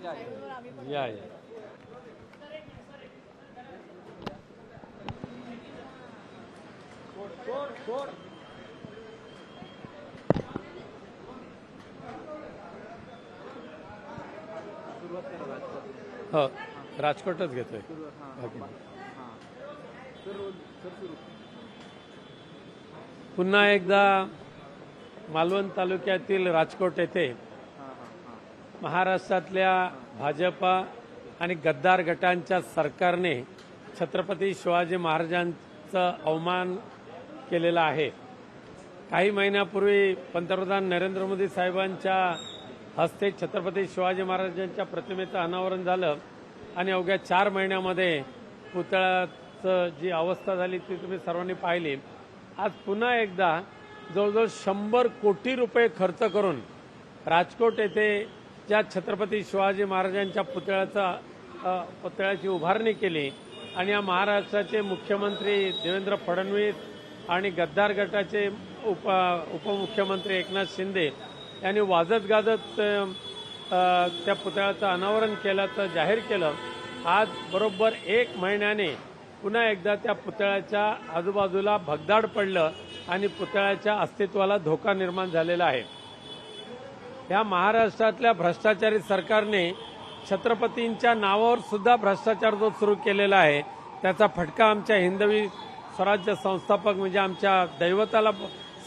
या हो राजकोटच घेतोय. पुन्हा एकदा मालवण तालुक्यातील राजकोट येथे महाराष्ट्रातल्या भाजपा आणि गद्दार गटांच्या सरकारने छत्रपती शिवाजी महाराजांचा अवमान केलेला आहे. काही महिन्यापूर्वी पंतप्रधान नरेंद्र मोदी साहेबांच्या हस्ते छत्रपती शिवाजी महाराजांच्या प्रतिमेचं अनावरण झालं आणि अवघ्या 4 महिन्यामध्ये पुतळ्याचं जी अवस्था झाली ती तुम्ही सर्वांनी पाहिली. आज पुन्हा एकदा जवळजवळ 100 कोटी रुपये खर्च करून राजकोट येथे ज्या छत्रपती शिवाजी महाराजांच्या पुतळ्याची उभारणी केली आणि या महाराष्ट्राचे मुख्यमंत्री देवेंद्र फडणवीस आणि गद्दार गटाचे उपमुख्यमंत्री एकनाथ शिंदे यांनी वाजत गाजत त्या पुतळ्याचं अनावरण केल्याचं जाहीर केलं. आज बरोबर 1 महिन्याने पुन्हा एकदा त्या पुतळ्याच्या आजूबाजूला भगदाड पडलं आणि पुतळ्याच्या अस्तित्वाला धोका निर्माण झालेला आहे. या महाराष्ट्रातल्या भ्रष्टाचारी सरकारने छत्रपतींच्या नावावर सुद्धा भ्रष्टाचार जो सुरू केलेला आहे त्याचा फटका आमच्या हिंदवी स्वराज्य संस्थापक म्हणजे आमच्या दैवताला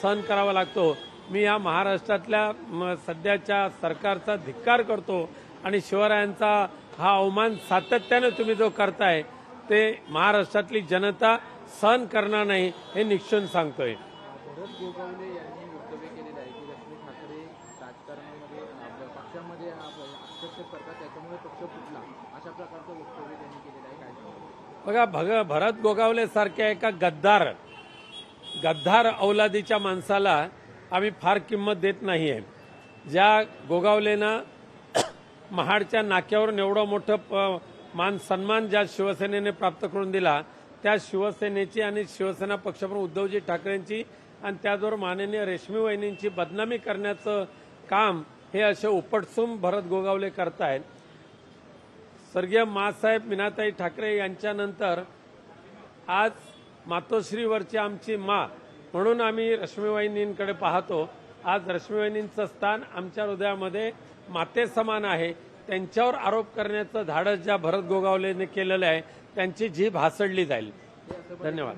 सहन करावा लागतो. मी या महाराष्ट्रातल्या सध्याच्या सरकारचा धिक्कार करतो आणि शिवरायांचा हा अवमान सातत्याने तुम्ही जो करताय ते महाराष्ट्रातली जनता सहन करणार नाही हे निश्चित सांगतोय. भरत गोगावले यांनी वक्तव्य केलेलं आहे की लक्ष्मी ठाकरे राजकारणामध्ये पक्षामध्ये हस्तक्षेप करतात त्याच्यामुळे पक्ष फुटला अशा प्रकारचं वक्तव्य त्यांनी केलेलं आहे. काय बघा भरत गोगावले सारख्या एका गद्दार औलादीच्या माणसाला आम्ही फार किंमत देत नाहीये. ज्या गोगावलेनं महाडच्या नाक्यावरून एवढं मोठं मान सन्मान ज्या शिवसेनेने प्राप्त करून दिला त्या शिवसेनेची आणि शिवसेना पक्षप्रमुख उद्धवजी ठाकरेंची आणि त्याचबरोबर माननीय रेश्मी वहिनींची बदनामी करण्याचं काम हे असे उपटसूम भरत गोगावले करतायत. स्वर्गीय मासाहेब मीनाताई ठाकरे यांच्यानंतर आज मातोश्रीवरची आमची मा म्हणून आम्ही रश्मीवाहिनींकडे पाहतो. आज रश्मीवाहिनींचं स्थान आमच्या हृदयामध्ये माते समान आहे. त्यांच्यावर आरोप करण्याचं धाडस ज्या भरत गोगावलेने केलेलं आहे त्यांची जीभ हासडली जाईल. धन्यवाद.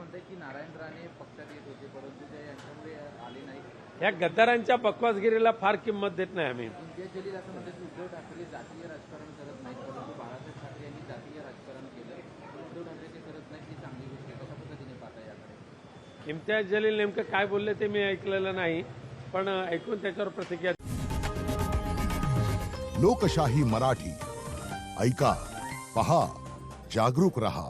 या गद्दारांच्या बकवासगिरीला फार किंमत देत नाही आम्ही. उद्धव ठाकरे जातीय राजकारण करत नाहीत परंतु बाळासाहेब ठाकरे यांनी जातीय राजकारण केलं. उद्धव ठाकरे ते करत नाहीत ही चांगली गोष्ट आहे. कशा पद्धतीने पाहता याकडे? इम्तियाज जलील नेमकं काय बोलले ते मी ऐकलेलं नाही पण ऐकून त्याच्यावर प्रतिक्रिया. लोकशाही मराठी ऐका, पहा, जागरूक रहा.